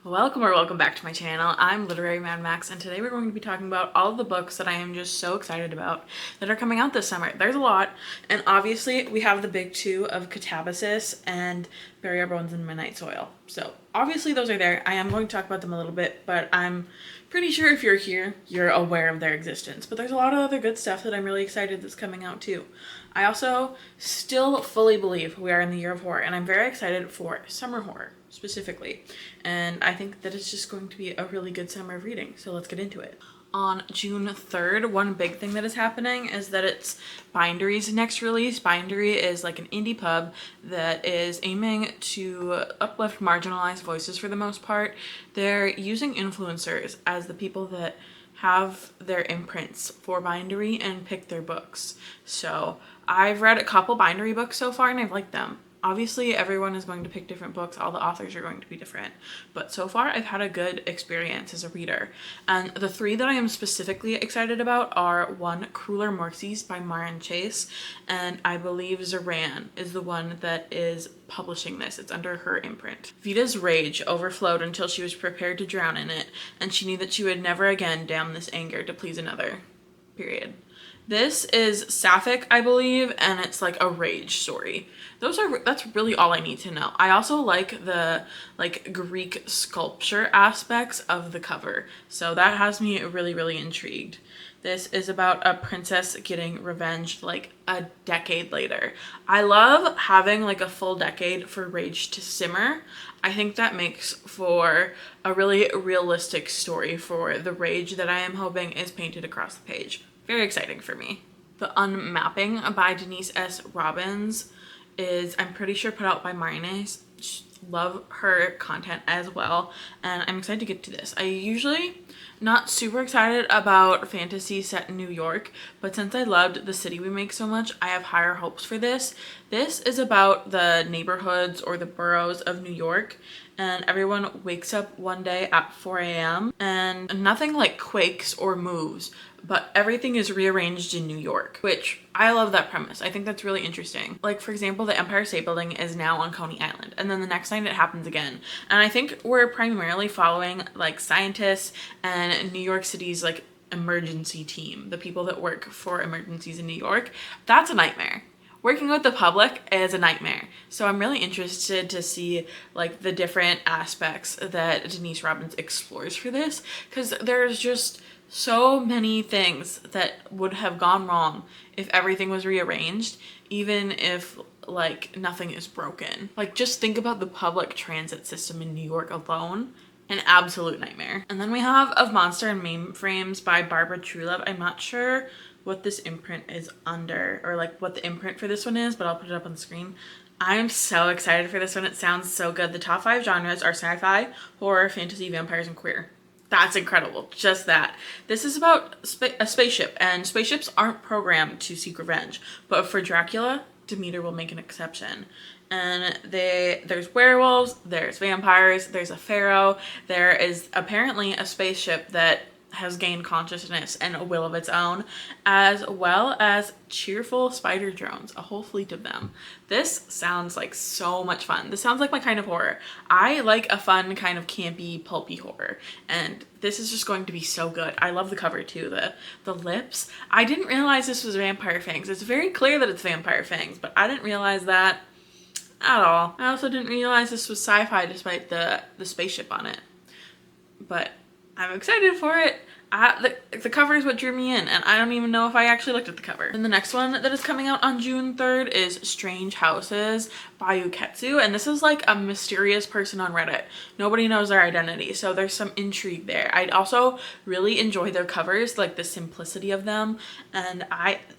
Welcome or welcome back to my channel. I'm Literary Mad Max, and today we're going to be talking about all of the books that I am just so excited about that are coming out this summer. There's a lot, and obviously we have the big two of Catabasis and Bury Our Bones in Midnight Soil. So obviously those are there. I am going to talk about them a little bit, but I'm pretty sure if you're here, you're aware of their existence. But there's a lot of other good stuff that I'm really excited that's coming out too. I also still fully believe we are in the year of horror, and I'm very excited for summer horror specifically. And I think that it's just going to be a really good summer of reading. So let's get into it. On June 3rd, one big thing that is happening is that it's Bindery's next release. Bindery is like an indie pub that is aiming to uplift marginalized voices for the most part. They're using influencers as the people that have their imprints for Bindery and pick their books. So I've read a couple Bindery books so far and I've liked them. Obviously, everyone is going to pick different books. All the authors are going to be different. But so far, I've had a good experience as a reader. And the three that I am specifically excited about are one, Crueler Mercies by Maren Chase. And I believe Zoran is the one that is publishing this. It's under her imprint. Vita's rage overflowed until she was prepared to drown in it. And she knew that she would never again dam this anger to please another. Period. This is sapphic, I believe, and it's like a rage story. That's really all I need to know. I also like the Greek sculpture aspects of the cover. So that has me really intrigued. This is about a princess getting revenge like a decade later. I love having like a full decade for rage to simmer. I think that makes for a really realistic story for the rage that I am hoping is painted across the page. Very exciting for me. The Unmapping by Denise S. Robbins is, I'm pretty sure, put out by Marines. Love her content as well, and I'm excited to get to this. I usually not super excited about fantasy set in New York, but since I loved The City We Make so much, I have higher hopes for this. This is about the neighborhoods or the boroughs of New York, and everyone wakes up one day at 4 a.m. and nothing like quakes or moves, but everything is rearranged in New York, which I love that premise. I think that's really interesting. Like, for example, the Empire State Building is now on Coney Island, and then the next night it happens again. And I think we're primarily following like scientists and New York City's like emergency team, the people that work for emergencies in New York. That's a nightmare. Working with the public is a nightmare. So I'm really interested to see like the different aspects that Denise Robbins explores for this, because there's just so many things that would have gone wrong if everything was rearranged, even if like nothing is broken. Like, just think about the public transit system in New York alone. An absolute nightmare. And then we have Of Monster and Mainframes by Barbara Truelove. I'm not sure what this imprint is under, or like what the imprint for this one is, but I'll put it up on the screen. I'm so excited for this one. It sounds so good. The top 5 genres are sci-fi, horror, fantasy, vampires, and queer. That's incredible. Just that. This is about a spaceship, and spaceships aren't programmed to seek revenge, but for Dracula, Demeter will make an exception. And there's werewolves, there's vampires, there's a pharaoh, there is apparently a spaceship that has gained consciousness and a will of its own, as well as cheerful spider drones, a whole fleet of them. This sounds like so much fun. This sounds like my kind of horror. I like a fun kind of campy, pulpy horror, and this is just going to be so good. I love the cover too, the lips. I didn't realize this was vampire fangs. It's very clear that it's vampire fangs, but I didn't realize that at all. I also didn't realize this was sci-fi despite the spaceship on it, but I'm excited for it. The cover is what drew me in, and I don't even know if I actually looked at the cover. And the next one that is coming out on June 3rd is Strange Houses by Uketsu, and this is like a mysterious person on Reddit. Nobody knows their identity, so there's some intrigue there. I also really enjoy their covers, like the simplicity of them, and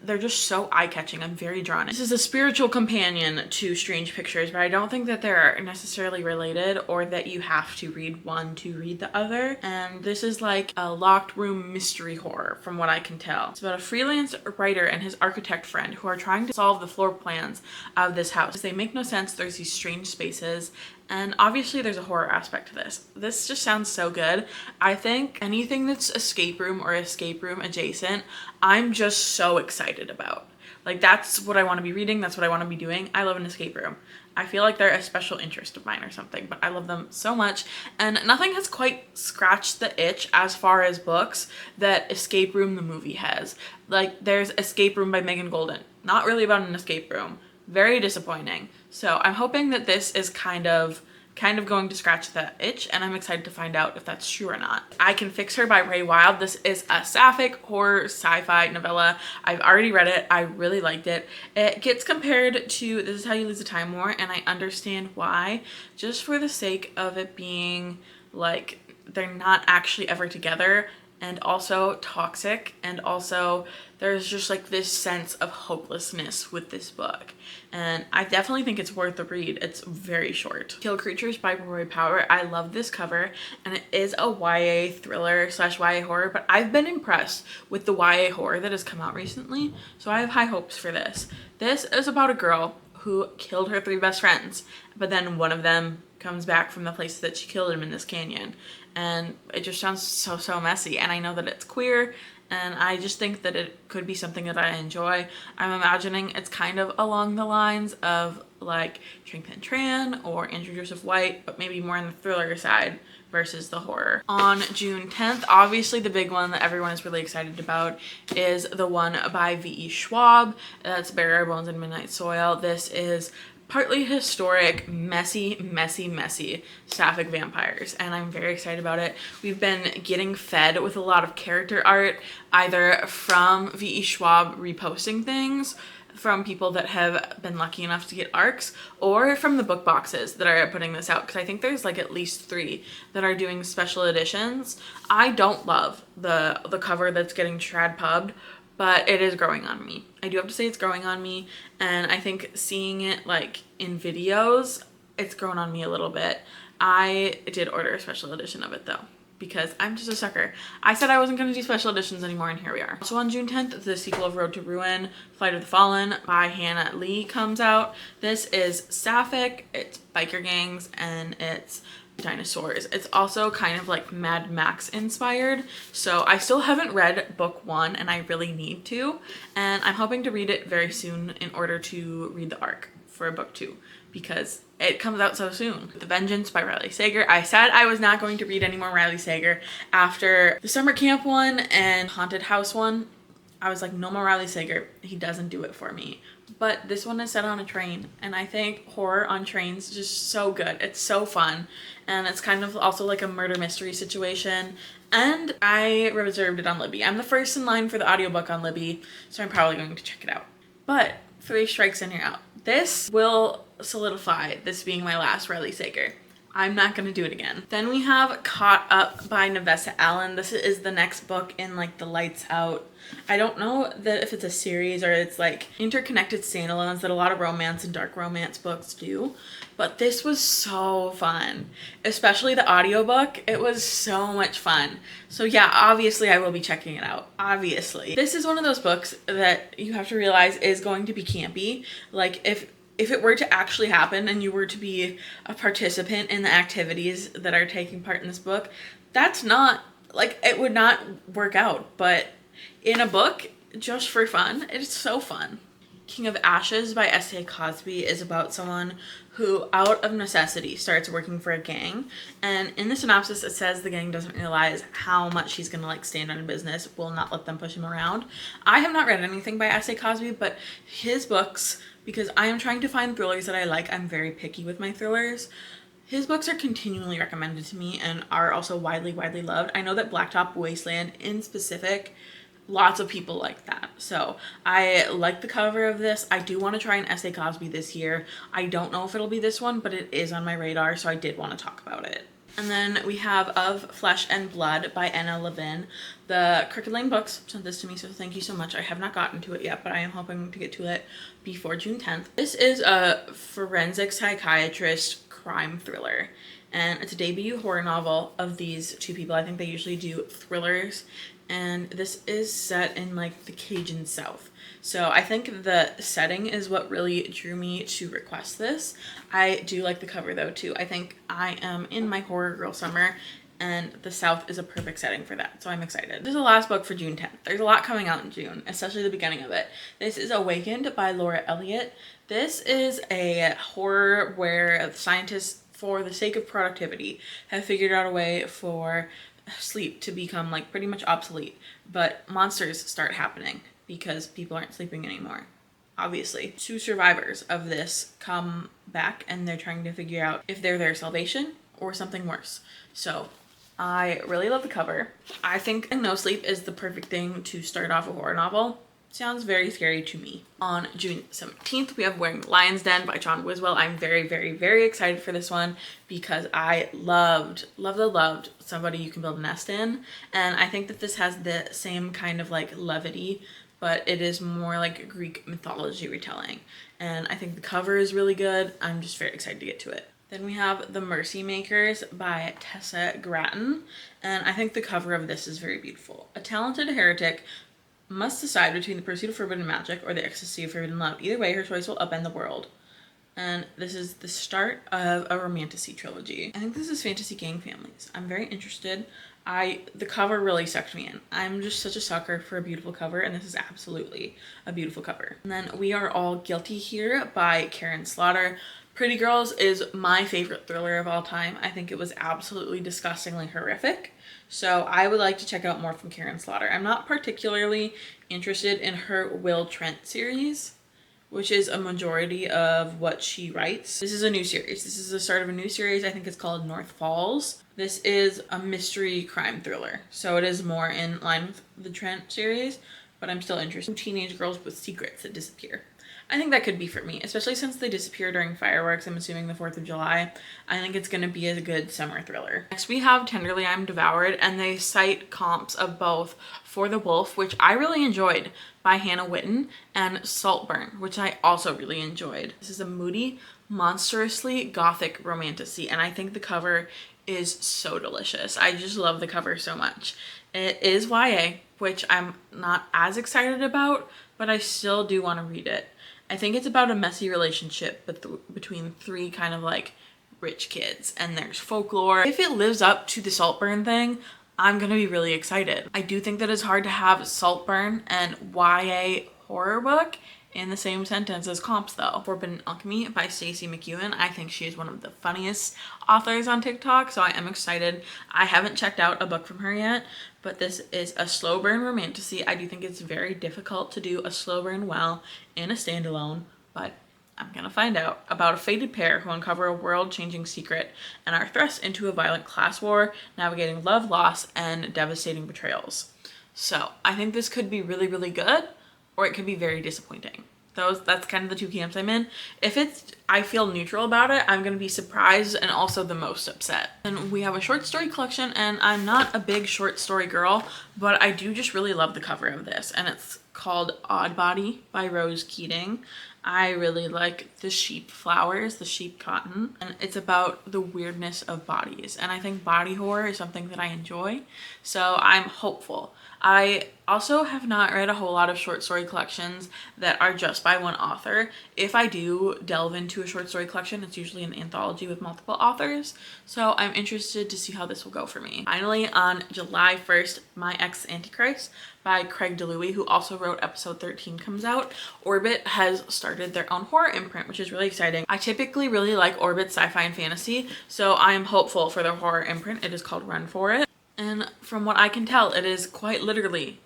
they're just so eye-catching. I'm very drawn in. This is a spiritual companion to Strange Pictures, but I don't think that they're necessarily related or that you have to read one to read the other. And this is like a locked room mystery horror from what I can tell. It's about a freelance writer and his architect friend who are trying to solve the floor plans of this house. They make no sense. There's these strange spaces, and obviously there's a horror aspect to this. This just sounds so good. I think anything that's escape room or escape room adjacent, I'm just so excited about. Like, that's what I want to be reading. That's what I want to be doing. I love an escape room. I feel like they're a special interest of mine or something, but I love them so much. And nothing has quite scratched the itch as far as books that Escape Room the movie has. Like, there's Escape Room by Megan Golden. Not really about an escape room. Very disappointing. So I'm hoping that this is kind of going to scratch that itch, and I'm excited to find out if that's true or not. I Can Fix Her by Ray Wilde. This is a sapphic horror sci-fi novella. I've already read it. I really liked it. It gets compared to This Is How You Lose the Time War, and I understand why, just for the sake of it being like they're not actually ever together, and also toxic, and also there's just like this sense of hopelessness with this book. And I definitely think it's worth a read. It's very short. Kill Creatures by Roy Power. I love this cover, and it is a YA thriller / YA horror, but I've been impressed with the YA horror that has come out recently, so I have high hopes for this. This is about a girl who killed her 3 best friends, but then one of them comes back from the place that she killed him in this canyon. And it just sounds so messy. And I know that it's queer, and I just think that it could be something that I enjoy. I'm imagining it's kind of along the lines of like Trang Thanh Tran or Andrew Joseph White, but maybe more on the thriller side versus the horror. On June 10th, obviously the big one that everyone is really excited about is the one by V.E. Schwab. That's Bury Our Bones in Midnight Soil. This is partly historic, messy sapphic vampires, and I'm very excited about it. We've been getting fed with a lot of character art, either from V.E. Schwab reposting things from people that have been lucky enough to get arcs, or from the book boxes that are putting this out, because I think there's like at least 3 that are doing special editions. I don't love the cover that's getting trad pubbed, but it is growing on me. I do have to say it's growing on me, and I think seeing it like in videos, it's grown on me a little bit. I did order a special edition of it though, because I'm just a sucker. I said I wasn't going to do special editions anymore, and here we are. So on June 10th, the sequel of Road to Ruin, Flight of the Fallen by Hannah Lee comes out. This is sapphic, it's biker gangs, and it's dinosaurs. It's also kind of like Mad Max inspired, so I still haven't read book 1, and I really need to, and I'm hoping to read it very soon in order to read the arc for book 2, because it comes out so soon. The Vengeance by Riley Sager. I said I was not going to read any more Riley Sager after the summer camp one and haunted house one. I was like, no more Riley Sager. He doesn't do it for me. But this one is set on a train, and I think horror on trains is just so good. It's so fun, and it's kind of also like a murder mystery situation, and I reserved it on Libby. I'm the first in line for the audiobook on Libby, so I'm probably going to check it out. But 3 strikes and you're out. This will solidify this being my last Riley Sager. I'm not going to do it again. Then we have Caught Up by Nevessa Allen. This is the next book in like the Lights Out. I don't know that if it's a series or it's like interconnected standalones that a lot of romance and dark romance books do, but this was so fun, especially the audiobook. It was so much fun. So yeah, obviously I will be checking it out. Obviously. This is one of those books that you have to realize is going to be campy. Like if it were to actually happen and you were to be a participant in the activities that are taking part in this book, that's not, like, it would not work out. But in a book, just for fun, it's so fun. King of Ashes by S.A. Cosby is about someone who, out of necessity, starts working for a gang. And in the synopsis, it says the gang doesn't realize how much he's gonna like stand on business, will not let them push him around. I have not read anything by S.A. Cosby, but his books, because I am trying to find thrillers that I like, I'm very picky with my thrillers. His books are continually recommended to me and are also widely loved. I know that Blacktop Wasteland in specific, lots of people like that. So I like the cover of this. I do want to try an S.A. Cosby this year. I don't know if it'll be this one, but it is on my radar, so I did want to talk about it. And then we have Of Flesh and Blood by Anna Levin. The Crooked Lane Books sent this to me, so thank you so much. I have not gotten to it yet, but I am hoping to get to it before June 10th. This is a forensic psychiatrist crime thriller, and it's a debut horror novel of these 2 people. I think they usually do thrillers, and this is set in like the Cajun South. So I think the setting is what really drew me to request this. I do like the cover though too. I think I am in my horror girl summer, and the South is a perfect setting for that, so I'm excited. This is the last book for June 10th. There's a lot coming out in June, especially the beginning of it. This is Awakened by Laura Elliott. This is a horror where scientists, for the sake of productivity, have figured out a way for sleep to become like pretty much obsolete, but monsters start happening because people aren't sleeping anymore. Obviously, 2 survivors of this come back and they're trying to figure out if they're their salvation or something worse. So I really love the cover. I think No Sleep is the perfect thing to start off a horror novel. Sounds very scary to me. On June 17th, we have Wearing the Lion's Den by John Wiswell. I'm very, very, very excited for this one because I loved Somebody You Can Build a Nest In. And I think that this has the same kind of like levity, but it is more like a Greek mythology retelling. And I think the cover is really good. I'm just very excited to get to it. Then we have The Mercy Makers by Tessa Gratton. And I think the cover of this is very beautiful. A talented heretic must decide between the pursuit of forbidden magic or the ecstasy of forbidden love. Either way, her choice will upend the world. And this is the start of a romantasy trilogy. I think this is Fantasy Gang Families. I'm very interested. The cover really sucked me in. I'm just such a sucker for a beautiful cover, and this is absolutely a beautiful cover. And then We Are All Guilty Here by Karen Slaughter. Pretty Girls is my favorite thriller of all time. I think it was absolutely disgustingly horrific. So I would like to check out more from Karen Slaughter. I'm not particularly interested in her Will Trent series, which is a majority of what she writes. This is a new series. This is the start of a new series. I think it's called North Falls. This is a mystery crime thriller, so it is more in line with the Trent series, but I'm still interested in teenage girls with secrets that disappear. I think that could be for me, especially since they disappear during fireworks. I'm assuming the 4th of July. I think it's going to be a good summer thriller. Next we have Tenderly I'm Devoured, and they cite comps of both For the Wolf, which I really enjoyed, by Hannah Witten, and Saltburn, which I also really enjoyed. This is a moody, monstrously gothic romantasy, and I think the cover is so delicious. I just love the cover so much. It is YA, which I'm not as excited about, but I still do want to read it. I think it's about a messy relationship between 3 kind of like rich kids, and there's folklore. If it lives up to the Saltburn thing, I'm gonna be really excited. I do think that it's hard to have Saltburn and YA horror book in the same sentence as comps though. Forbidden Alchemy by Stacey McEwen. I think she is one of the funniest authors on TikTok, so I am excited. I haven't checked out a book from her yet, but this is a slow burn romantasy. I do think it's very difficult to do a slow burn well in a standalone, but I'm gonna find out. About a fated pair who uncover a world-changing secret and are thrust into a violent class war, navigating love, loss, and devastating betrayals. So I think this could be really, really good, or it could be very disappointing. That's kind of the 2 camps I'm in. If I feel neutral about it, I'm gonna be surprised and also the most upset. And we have a short story collection, and I'm not a big short story girl, but I do just really love the cover of this, and it's called Odd Body by Rose Keating. I really like the sheep flowers, the sheep cotton, and it's about the weirdness of bodies. And I think body horror is something that I enjoy, so I'm hopeful. I also have not read a whole lot of short story collections that are just by one author. If I do delve into a short story collection, it's usually an anthology with multiple authors, so I'm interested to see how this will go for me. Finally, on July 1st, My Ex Antichrist by Craig DeLuey, who also wrote episode 13, comes out. Orbit has started their own horror imprint, which is really exciting. I typically really like Orbit sci-fi and fantasy, so I am hopeful for their horror imprint. It is called Run For It. And from what I can tell, it is quite literally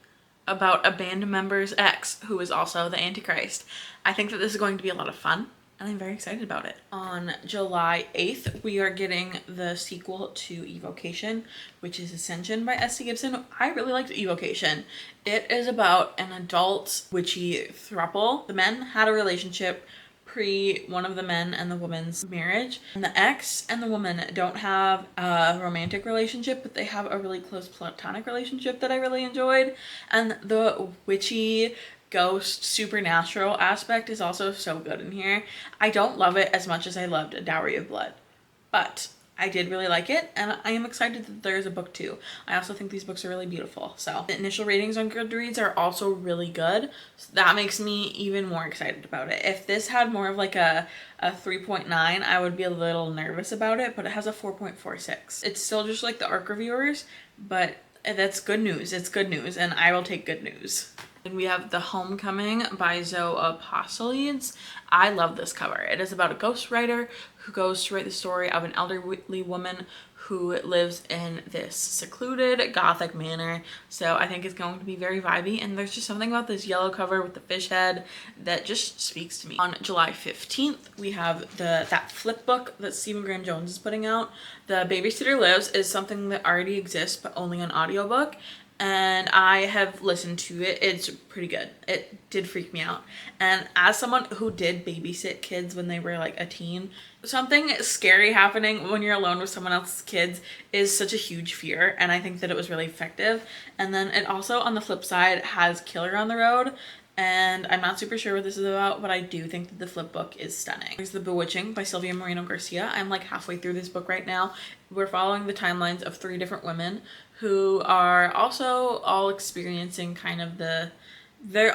about a band member's ex, who is also the Antichrist. I think that this is going to be a lot of fun, and I'm very excited about it. On July 8th, we are getting the sequel to Evocation, which is Ascension by S.C. Gibson. I really liked Evocation. It is about an adult witchy throuple. The men had a relationship pre one of the men and the woman's marriage, and the ex and the woman don't have a romantic relationship, but they have a really close platonic relationship that I really enjoyed. And the witchy ghost supernatural aspect is also so good in here. I don't love it as much as I loved A Dowry of Blood, but I did really like it, and I am excited that there is a book 2. I also think these books are really beautiful. So the initial ratings on Goodreads are also really good. So that makes me even more excited about it. If this had more of like a 3.9, I would be a little nervous about it, but it has a 4.46. It's still just like the ARC reviewers, but that's good news. It's good news, and I will take good news. And we have The Homecoming by Zoe Apostolides. I love this cover. It is about a ghostwriter who goes to write the story of an elderly woman who lives in this secluded gothic manor. So I think it's going to be very vibey, and there's just something about this yellow cover with the fish head that just speaks to me. On July 15th, we have that flip book that Stephen Graham Jones is putting out. The Babysitter Lives is something that already exists, but only on audiobook. And I have listened to it. It's pretty good. It did freak me out. And as someone who did babysit kids when they were like a teen, something scary happening when you're alone with someone else's kids is such a huge fear. And I think that it was really effective. And then it also, on the flip side, has Killer on the Road. And I'm not super sure what this is about, but I do think that the flip book is stunning. There's The Bewitching by Sylvia Moreno Garcia. I'm like halfway through this book right now. We're following the timelines of 3 different women who are also all experiencing kind of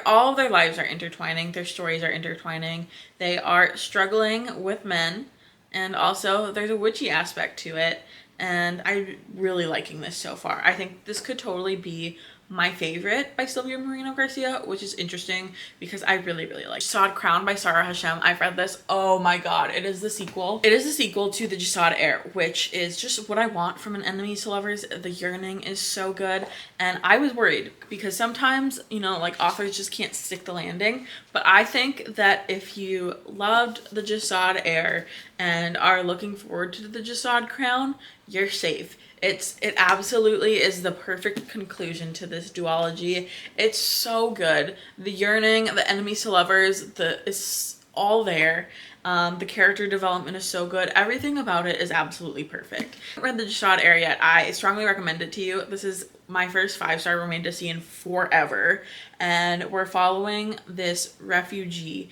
all of their lives are intertwining. Their stories are intertwining. They are struggling with men, and also there's a witchy aspect to it. And I'm really liking this so far. I think this could totally be my favorite by Sylvia Moreno Garcia, which is interesting because I really, really like Jihad Crown by Sarah Hashem. I've read this. Oh my god, it is the sequel. It is the sequel to The Jihad Heir, which is just what I want from an enemies to lovers. The yearning is so good, and I was worried because sometimes, you know, like authors just can't stick the landing, but I think that if you loved The Jihad Heir and are looking forward to The Jihad Crown, you're safe. It absolutely is the perfect conclusion to this duology. It's so good. The yearning, the enemies to lovers, it's all there. The character development is so good. Everything about it is absolutely perfect. I haven't read The Jihad Heir yet. I strongly recommend it to you. This is my first 5-star romantasy in forever. And we're following this refugee.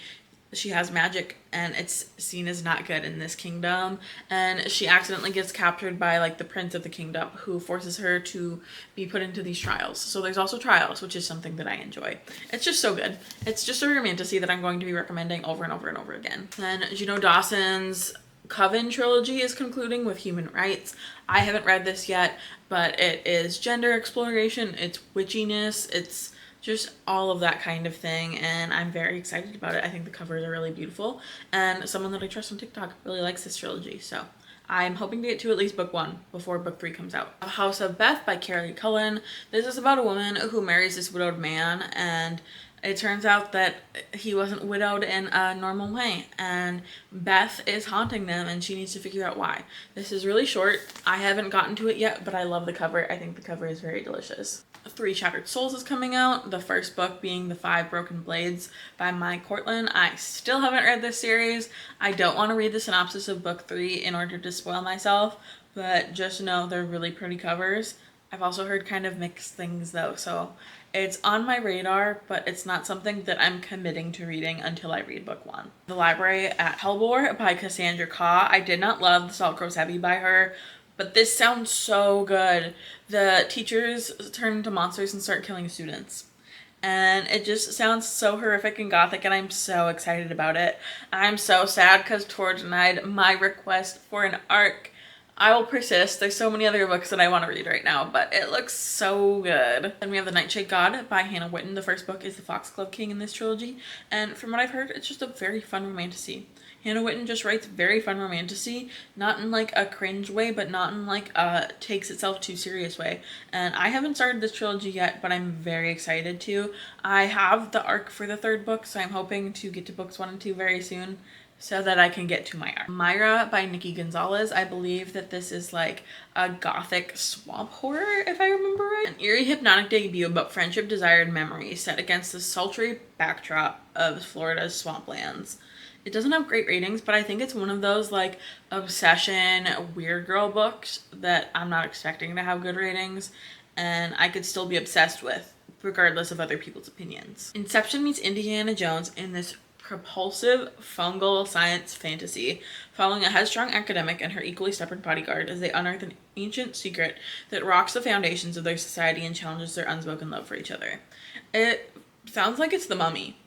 She has magic, and it's seen as not good in this kingdom, and she accidentally gets captured by like the prince of the kingdom, who forces her to be put into these trials. So there's also trials, which is something that I enjoy. It's just so good. It's just a romantasy that I'm going to be recommending over and over and over again. Then Juno Dawson's Coven trilogy is concluding with Human Rights. I haven't read this yet, but it is gender exploration, it's witchiness, it's just all of that kind of thing, and I'm very excited about it. I think the covers are really beautiful, and someone that I trust on TikTok really likes this trilogy, so I'm hoping to get to at least book 1 before book 3 comes out. House of Beth by Carrie Cullen. This is about a woman who marries this widowed man, and it turns out that he wasn't widowed in a normal way, and Beth is haunting them, and she needs to figure out why. This is really short. I haven't gotten to it yet, but I love the cover. I think the cover is very delicious. 3 Shattered Souls is coming out, the first book being The 5 Broken Blades by Mai Cortland. I still haven't read this series. I don't want to read the synopsis of book 3 in order to spoil myself, but just know they're really pretty covers. I've also heard kind of mixed things though, so it's on my radar, but it's not something that I'm committing to reading until I read book 1. The Library at Hellbore by Cassandra Khaw. I did not love The Salt Grows Heavy by her, but this sounds so good. The teachers turn into monsters and start killing students. And it just sounds so horrific and gothic, and I'm so excited about it. I'm so sad because Tor denied my request for an ARC. I will persist. There's so many other books that I want to read right now, but it looks so good. Then we have The Nightshade God by Hannah Witten. The first book is The Foxglove King in this trilogy, and from what I've heard, it's just a very fun romantasy. Hannah Witten just writes very fun romantasy, not in like a cringe way, but not in like a takes itself too serious way. And I haven't started this trilogy yet, but I'm very excited to. I have the ARC for the 3rd book, so I'm hoping to get to books 1 and 2 very soon, so that I can get to my ARC. Myra by Nikki Gonzalez. I believe that this is like a gothic swamp horror, if I remember right. An eerie hypnotic debut about friendship, desire, and memory set against the sultry backdrop of Florida's swamplands. It doesn't have great ratings, but I think it's one of those like obsession weird girl books that I'm not expecting to have good ratings, and I could still be obsessed with regardless of other people's opinions. Inception meets Indiana Jones in this propulsive fungal science fantasy, following a headstrong academic and her equally stubborn bodyguard as they unearth an ancient secret that rocks the foundations of their society and challenges their unspoken love for each other. It sounds like it's The Mummy.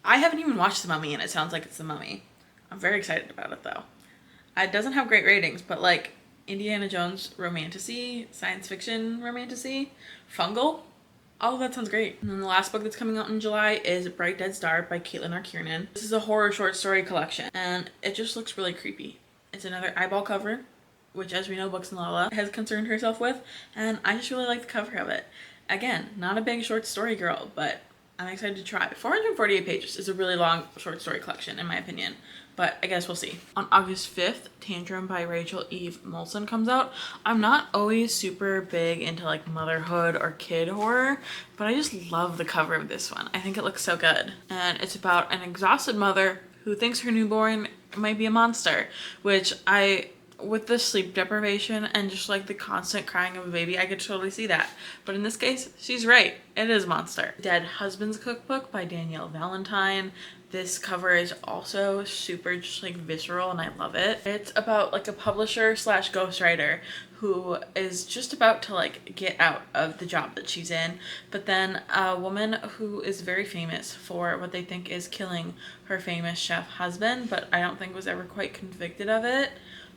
I haven't even watched The Mummy, and it sounds like it's The Mummy. I'm very excited about it, though. It doesn't have great ratings, but like Indiana Jones romantasy, science fiction romantasy, fungal, all of that sounds great. And then the last book that's coming out in July is Bright Dead Star by Caitlin R. Kiernan. This is a horror short story collection, and it just looks really creepy. It's another eyeball cover, which, as we know, Books and Lala has concerned herself with, and I just really like the cover of it. Again, not a big short story girl, but I'm excited to try. 448 pages is a really long short story collection, in my opinion, but I guess we'll see. On August 5th, Tantrum by Rachel Eve Molson comes out. I'm not always super big into like motherhood or kid horror, but I just love the cover of this one. I think it looks so good. And it's about an exhausted mother who thinks her newborn might be a monster, which with the sleep deprivation and just like the constant crying of a baby, I could totally see that. But in this case, she's right. It is monster. Dead Husband's Cookbook by Danielle Valentine. This cover is also super just like visceral, and I love it. It's about like a publisher slash ghostwriter who is just about to like get out of the job that she's in, but then a woman who is very famous for what they think is killing her famous chef husband, but I don't think was ever quite convicted of it,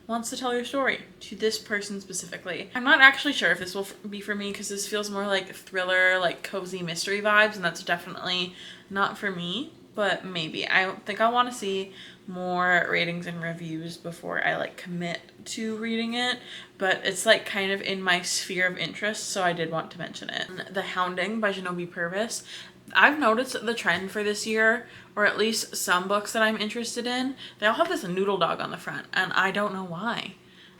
wants to tell your story to this person specifically. I'm not actually sure if this will be for me because this feels more like thriller, like cozy mystery vibes, and that's definitely not for me, but maybe. I think I want to see more ratings and reviews before I like commit to reading it, but it's like kind of in my sphere of interest, so I did want to mention it. The Hounding by Genevieve Purvis. I've noticed the trend for this year, or at least some books that I'm interested in, they all have this noodle dog on the front, and I don't know why.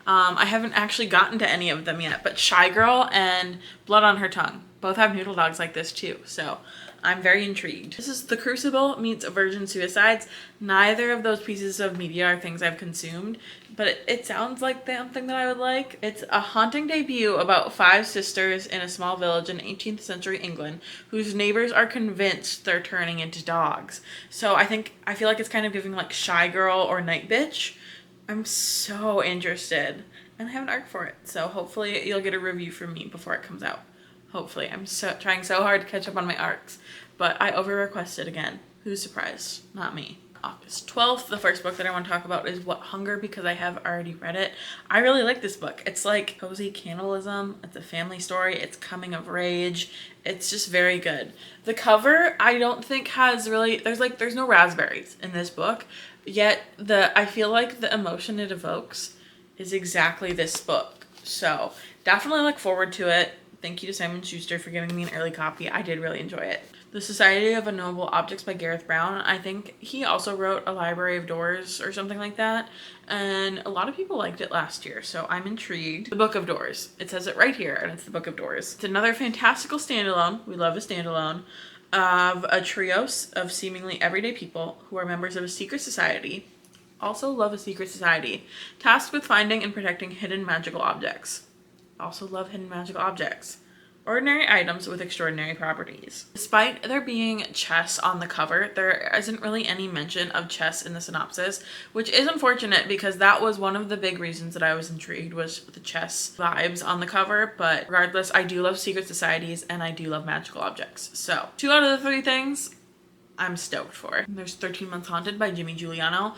I haven't actually gotten to any of them yet, but Shy Girl and Blood on Her Tongue both have noodle dogs like this too, so I'm very intrigued. This is The Crucible meets Virgin Suicides. Neither of those pieces of media are things I've consumed, but it sounds like something that I would like. It's a haunting debut about 5 sisters in a small village in 18th century England whose neighbors are convinced they're turning into dogs. So I feel like it's kind of giving like Shy Girl or Night Bitch. I'm so interested, and I have an arc for it, so hopefully you'll get a review from me before it comes out. Hopefully. I'm trying so hard to catch up on my arcs, but I over-requested again. Who's surprised? Not me. August 12th, the first book that I want to talk about is What Hunger, because I have already read it. I really like this book. It's like cozy cannibalism. It's a family story. It's coming of age. It's just very good. The cover, I don't think has really, there's no raspberries in this book, yet I feel like the emotion it evokes is exactly this book. So definitely look forward to it. Thank you to Simon Schuster for giving me an early copy. I did really enjoy it. The Society of Unknowable Objects by Gareth Brown. I think he also wrote A Library of Doors or something like that, and a lot of people liked it last year, so I'm intrigued. The Book of Doors. It says it right here, and it's The Book of Doors. It's another fantastical standalone. We love a standalone of a trio of seemingly everyday people who are members of a secret society. Also love a secret society. Tasked with finding and protecting hidden magical objects. Also love hidden magical objects. Ordinary items with extraordinary properties. Despite there being chess on the cover, there isn't really any mention of chess in the synopsis, which is unfortunate because that was one of the big reasons that I was intrigued, was the chess vibes on the cover. But regardless, I do love secret societies and I do love magical objects. So 2 out of the 3 things I'm stoked for. There's 13 Months Haunted by Jimmy Giuliano,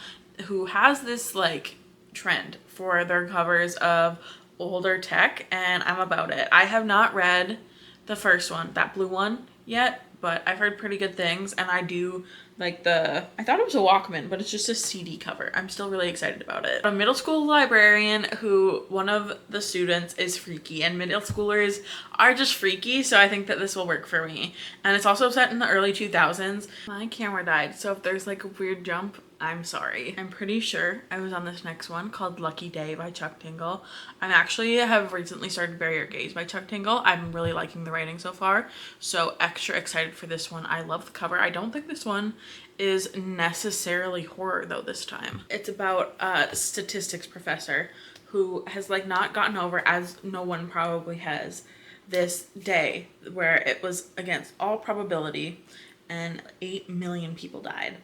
who has this like trend for their covers of older tech, and I'm about it. I have not read the first one, that blue one, yet, but I've heard pretty good things, and I do like I thought it was a Walkman, but it's just a CD cover. I'm still really excited about it. A middle school librarian who one of the students is freaky, and middle schoolers are just freaky, so I think that this will work for me. And it's also set in the early 2000s. My camera died, so if there's like a weird jump, I'm sorry. I'm pretty sure I was on this next one called Lucky Day by Chuck Tingle. I actually have recently started Bury Your Gaze by Chuck Tingle. I'm really liking the writing so far, so extra excited for this one. I love the cover. I don't think this one is necessarily horror though this time. It's about a statistics professor who has like not gotten over, as no one probably has, this day where it was against all probability and 8 million people died.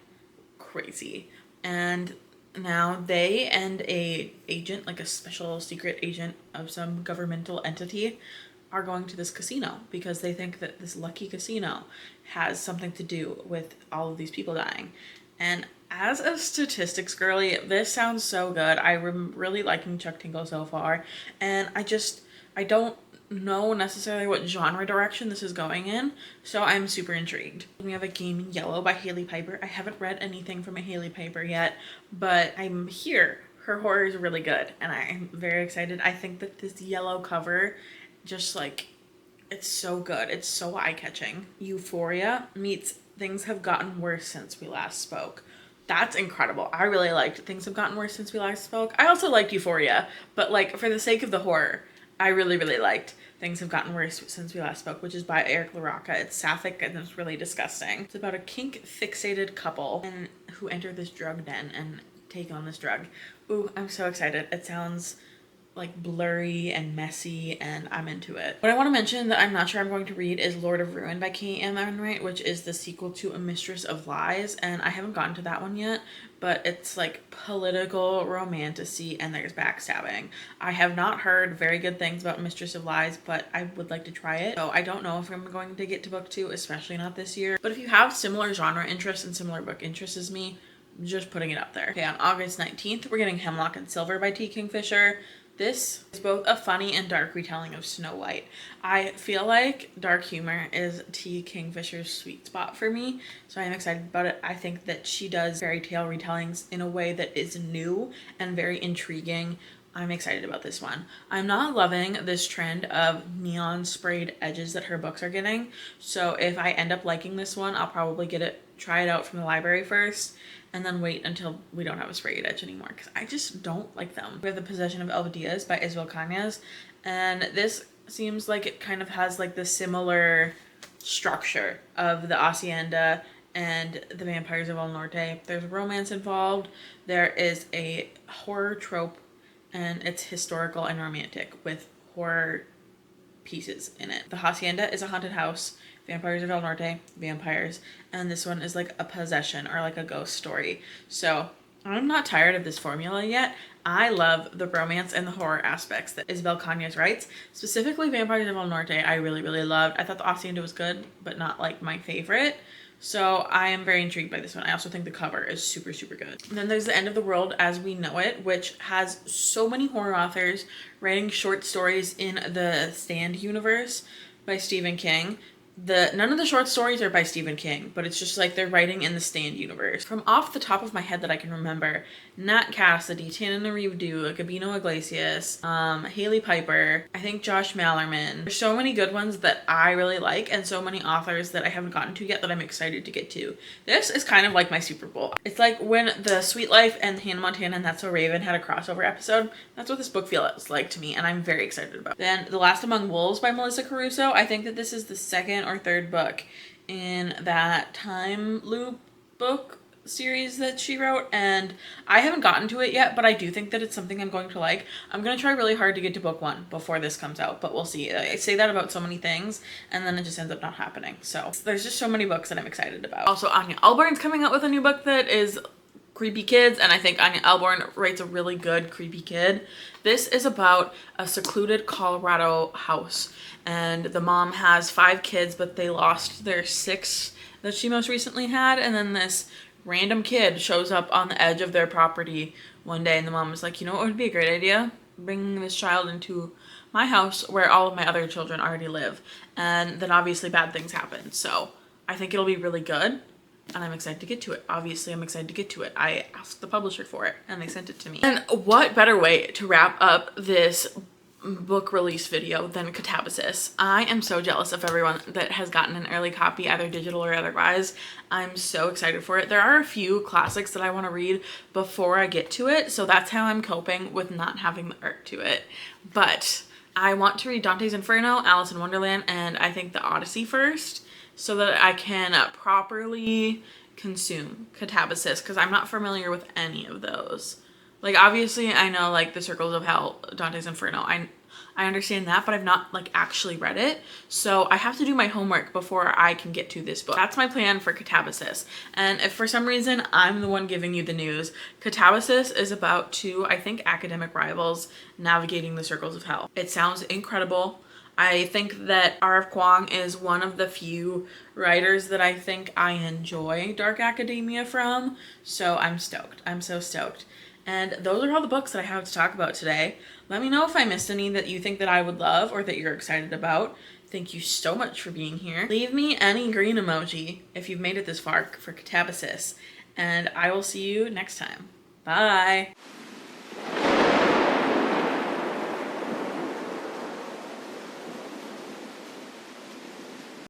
crazy. And now they and a agent, like a special secret agent of some governmental entity, are going to this casino because they think that this lucky casino has something to do with all of these people dying. And as a statistics girly, this sounds so good. I'm really liking Chuck Tingle so far. And I don't know necessarily what genre direction this is going in, so I'm super intrigued. We have A Game in Yellow by Haley Piper. I haven't read anything from a Haley Piper yet, but I'm here. Her horror is really good, and I'm very excited. I think that this yellow cover just like, it's so good. It's so eye-catching. Euphoria meets Things Have Gotten Worse Since We Last Spoke. That's incredible. I really liked Things Have Gotten Worse Since We Last Spoke. I also liked Euphoria, but like for the sake of the horror, I really, really liked Things Have Gotten Worse Since We Last Spoke, which is by Eric LaRocca. It's sapphic and it's really disgusting. It's about a kink-fixated couple and who enter this drug den and take on this drug. Ooh, I'm so excited. It sounds like blurry and messy, and I'm into it. What I want to mention that I'm not sure I'm going to read is Lord of Ruin by K.M. Enright, which is the sequel to A Mistress of Lies, and I haven't gotten to that one yet, but it's like political romantasy and there's backstabbing. I have not heard very good things about Mistress of Lies, but I would like to try it. So I don't know if I'm going to get to book 2, especially not this year. But if you have similar genre interests and similar book interests as me, just putting it up there. Okay, on August 19th, we're getting Hemlock and Silver by T. Kingfisher. This is both a funny and dark retelling of Snow White. I feel like dark humor is T. Kingfisher's sweet spot for me, so I'm excited about it. I think that she does fairy tale retellings in a way that is new and very intriguing. I'm excited about this one. I'm not loving this trend of neon sprayed edges that her books are getting, so if I end up liking this one, I'll probably try it out from the library first, and then wait until we don't have a sprayed edge anymore because I just don't like them. We have The Possession of Elvadias by Isabel Cañas, and this seems like it kind of has like the similar structure of the Hacienda and the Vampires of El Norte. There's romance involved, there is a horror trope, and it's historical and romantic with horror pieces in it. The Hacienda is a haunted house, Vampires of El Norte, vampires, and this one is like a possession or like a ghost story. So I'm not tired of this formula yet. I love the romance and the horror aspects that Isabel Cañas writes. Specifically Vampires of El Norte I really, really loved. I thought the Hacienda was good, but not like my favorite. So I am very intrigued by this one. I also think the cover is super, super good. And then there's The End of the World as We Know It, which has so many horror authors writing short stories in the Stand universe by Stephen King. None of the short stories are by Stephen King, but it's just like they're writing in the Stand universe. From off the top of my head that I can remember, Nat Cassidy, Tana Reeve-Du, Gabino Iglesias, Haley Piper, I think Josh Mallerman. There's so many good ones that I really like and so many authors that I haven't gotten to yet that I'm excited to get to. This is kind of like my Super Bowl. It's like when The Sweet Life and Hannah Montana and That's So Raven had a crossover episode. That's what this book feels like to me, and I'm very excited about. Then The Last Among Wolves by Melissa Caruso. I think that this is the second or third book in that time loop book series that she wrote, and I haven't gotten to it yet, but I do think that it's something I'm going to like. I'm going to try really hard to get to book 1 before this comes out, but we'll see. I say that about so many things and then it just ends up not happening. So there's just so many books that I'm excited about. Also, Anya Alborn's coming out with a new book that is creepy kids, and I think Anya Alborn writes a really good creepy kid. This is about a secluded Colorado house, and the mom has 5 kids, but they lost their 6 that she most recently had, and then this random kid shows up on the edge of their property one day, and the mom was like, you know what would be a great idea? Bring this child into my house where all of my other children already live. And then obviously bad things happen. So I think it'll be really good, and I'm excited to get to it. Obviously, I'm excited to get to it. I asked the publisher for it, and they sent it to me. And what better way to wrap up this book release video than Catabasis. I am so jealous of everyone that has gotten an early copy, either digital or otherwise. I'm so excited for it. There are a few classics that I want to read before I get to it, so that's how I'm coping with not having the art to it. But I want to read Dante's Inferno, Alice in Wonderland, and I think the Odyssey first, so that I can properly consume Catabasis, because I'm not familiar with any of those. Like, obviously, I know, like, The Circles of Hell, Dante's Inferno. I I understand that, but I've not like actually read it. So I have to do my homework before I can get to this book. That's my plan for Catabasis. And if for some reason I'm the one giving you the news, Catabasis is about two, I think, academic rivals navigating the circles of hell. It sounds incredible. I think that R.F. Kuang is one of the few writers that I think I enjoy dark academia from. So I'm stoked. I'm so stoked. And those are all the books that I have to talk about today. Let me know if I missed any that you think that I would love or that you're excited about. Thank you so much for being here. Leave me any green emoji if you've made it this far for Catabasis. And I will see you next time. Bye.